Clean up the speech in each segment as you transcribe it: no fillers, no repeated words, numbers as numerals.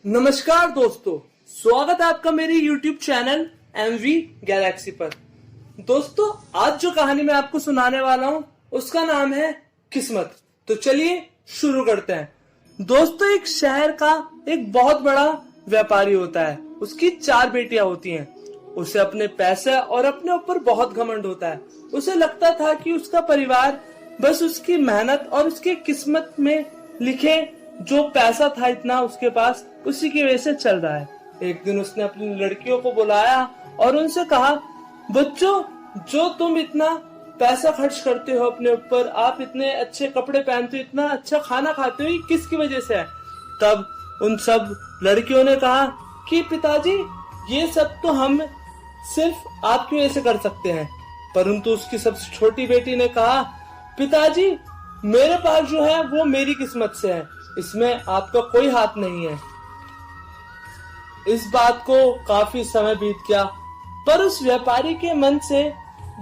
नमस्कार दोस्तों, स्वागत है आपका मेरे YouTube चैनल MV गैलेक्सी पर। दोस्तों, आज जो कहानी मैं आपको सुनाने वाला हूँ उसका नाम है किस्मत। तो चलिए शुरू करते हैं। दोस्तों, एक शहर का एक बहुत बड़ा व्यापारी होता है। उसकी 4 बेटियां होती हैं। उसे अपने पैसे और अपने ऊपर बहुत घमंड होता है। उसे लगता था कि उसका परिवार बस उसकी मेहनत और उसकी किस्मत में लिखे जो पैसा था इतना उसके पास, उसी की वजह से चल रहा है। एक दिन उसने अपनी लड़कियों को बुलाया और उनसे कहा, बच्चों, जो तुम इतना पैसा खर्च करते हो अपने ऊपर, आप इतने अच्छे कपड़े पहनते हो, इतना अच्छा खाना खाते हो, ये किसकी वजह से है? तब उन सब लड़कियों ने कहा कि पिताजी, ये सब तो हम सिर्फ आपकी वजह से कर सकते हैं। परंतु उसकी सबसे छोटी बेटी ने कहा, पिताजी, मेरे पास जो है वो मेरी किस्मत से है, इसमें आपका कोई हाथ नहीं है। इस बात को काफी समय बीत गया, पर उस व्यापारी के मन से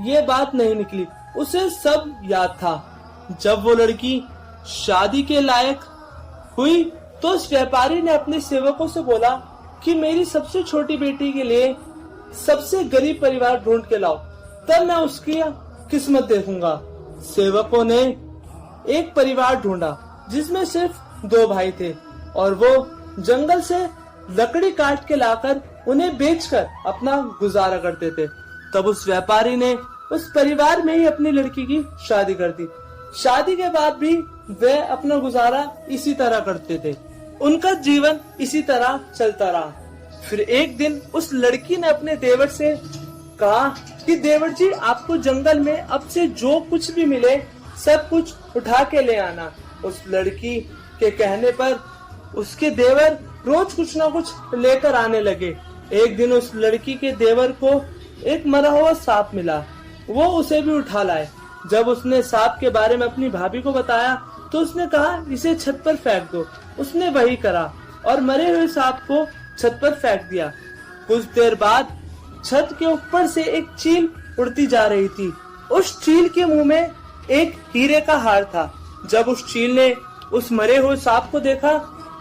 ये बात नहीं निकली। उसे सब याद था। जब वो लड़की शादी के लायक हुई तो उस व्यापारी ने अपने सेवकों से बोला कि मेरी सबसे छोटी बेटी के लिए सबसे गरीब परिवार ढूंढ के लाओ, तब मैं उसकी किस्मत देखूंगा। सेवकों ने एक परिवार ढूंढा जिसमें सिर्फ 2 भाई थे और वो जंगल से लकड़ी काट के लाकर उन्हें बेचकर अपना गुजारा करते थे। तब उस व्यापारी ने उस परिवार में ही अपनी लड़की की शादी कर दी। शादी के बाद भी वे अपना गुजारा इसी तरह करते थे। उनका जीवन इसी तरह चलता रहा। फिर एक दिन उस लड़की ने अपने देवर से कहा कि देवर जी, आपको जंगल में अब से जो कुछ भी मिले सब कुछ उठा के ले आना। उस लड़की के कहने पर उसके देवर रोज कुछ ना कुछ लेकर आने लगे। एक दिन उस लड़की के देवर को एक मरा हुआ सांप मिला। वो उसे भी उठा लाए। जब उसने सांप के बारे में अपनी भाभी को बताया तो उसने कहा, इसे छत पर फेंक दो। उसने वही करा और मरे हुए सांप को छत पर फेंक दिया। कुछ देर बाद छत के ऊपर से एक चील उड़ती जा रही थी। उस चील के मुंह में एक हीरे का हार था। जब उस चील ने उस मरे हुए सांप को देखा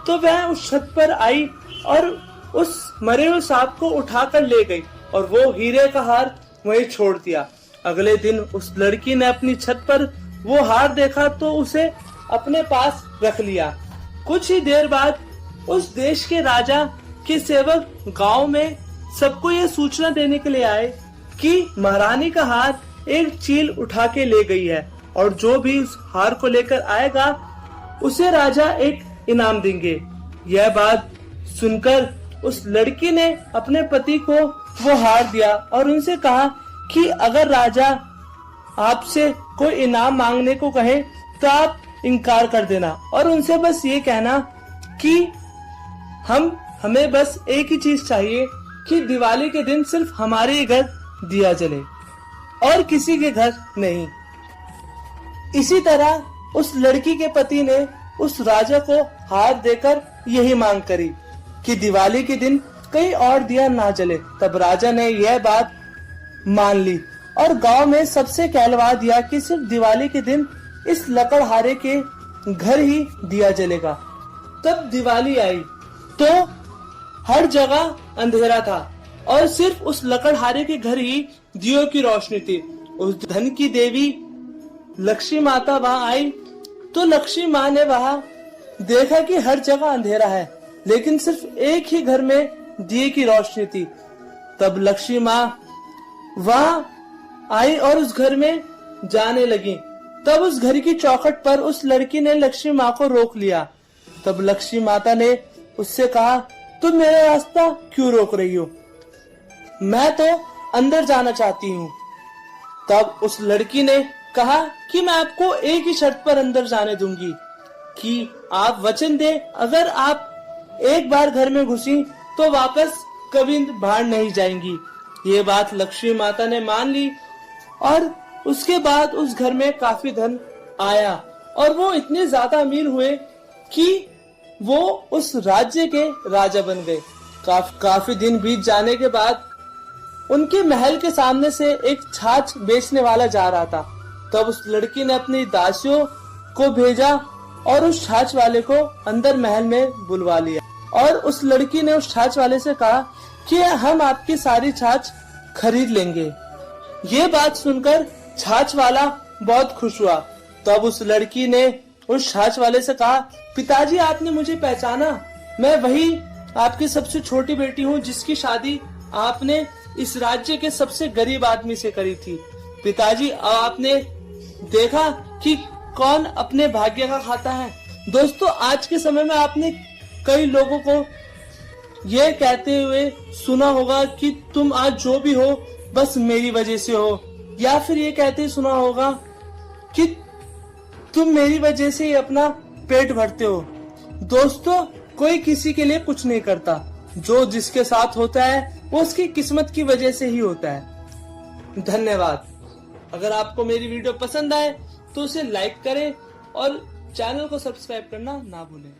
तो वह उस छत पर आई और उस मरे हुए सांप को उठाकर ले गई और वो हीरे का हार वहीं छोड़ दिया। अगले दिन उस लड़की ने अपनी छत पर वो हार देखा तो उसे अपने पास रख लिया। कुछ ही देर बाद उस देश के राजा के सेवक गांव में सबको ये सूचना देने के लिए आए कि महारानी का हार एक चील उठा के ले गई है और जो भी उस हार को लेकर आएगा उसे राजा एक इनाम देंगे। यह बात सुनकर उस लड़की ने अपने पति को वो हार दिया और उनसे कहा कि अगर राजा आपसे कोई इनाम मांगने को कहे तो आप इनकार कर देना और उनसे बस ये कहना कि हमें बस एक ही चीज चाहिए कि दिवाली के दिन सिर्फ हमारे ही घर दिया जले और किसी के घर नहीं। इसी तरह उस लड़की के पति ने उस राजा को हार देकर यही मांग करी कि दिवाली के दिन कहीं और दिया ना जले। तब राजा ने यह बात मान ली और गांव में सबसे कहलवा दिया कि सिर्फ दिवाली के दिन इस लकड़हारे के घर ही दिया जलेगा। तब दिवाली आई तो हर जगह अंधेरा था और सिर्फ उस लकड़हारे के घर ही दियों की रोशनी थी। उस धन की देवी लक्ष्मी माता वहां आई तो लक्ष्मी माँ ने वहां देखा कि हर जगह अंधेरा है लेकिन सिर्फ एक ही घर में दिए की रोशनी थी। तब लक्ष्मी माँ वहां आई और उस घर में जाने लगी। तब उस घर की चौखट पर उस लड़की ने लक्ष्मी माँ को रोक लिया। तब लक्ष्मी माता ने उससे कहा, तुम मेरा रास्ता क्यों रोक रही हो? मैं तो अंदर जाना चाहती हूँ। तब उस लड़की ने कहा कि मैं आपको एक ही शर्त पर अंदर जाने दूंगी कि आप वचन दे, अगर आप एक बार घर में घुसी तो वापस कभी बाहर नहीं जाएंगी। ये बात लक्ष्मी माता ने मान ली और उसके बाद उस घर में काफी धन आया और वो इतने ज्यादा अमीर हुए कि वो उस राज्य के राजा बन गए। काफी दिन बीत जाने के बाद उनके महल के सामने से एक छाछ बेचने वाला जा रहा था। तब उस लड़की ने अपनी दासियों को भेजा और उस छाछ वाले को अंदर महल में बुलवा लिया। और उस लड़की ने उस छाछ वाले से कहा कि हम आपकी सारी छाछ खरीद लेंगे। ये बात सुनकर छाछ वाला बहुत खुश हुआ। तब उस लड़की ने उस छाछ वाले से कहा, पिताजी आपने मुझे पहचाना, मैं वही आपकी सबसे छोटी बेटी हूँ जिसकी शादी आपने इस राज्य के सबसे गरीब आदमी से करी थी। पिताजी आपने देखा कि कौन अपने भाग्य का खाता है। दोस्तों आज के समय में आपने कई लोगों को ये कहते हुए सुना होगा कि तुम आज जो भी हो बस मेरी वजह से हो, या फिर ये कहते सुना होगा कि तुम मेरी वजह से ही अपना पेट भरते हो। दोस्तों कोई किसी के लिए कुछ नहीं करता, जो जिसके साथ होता है वो उसकी किस्मत की वजह से ही होता है। धन्यवाद। अगर आपको मेरी वीडियो पसंद आए तो उसे लाइक करें और चैनल को सब्सक्राइब करना ना भूलें।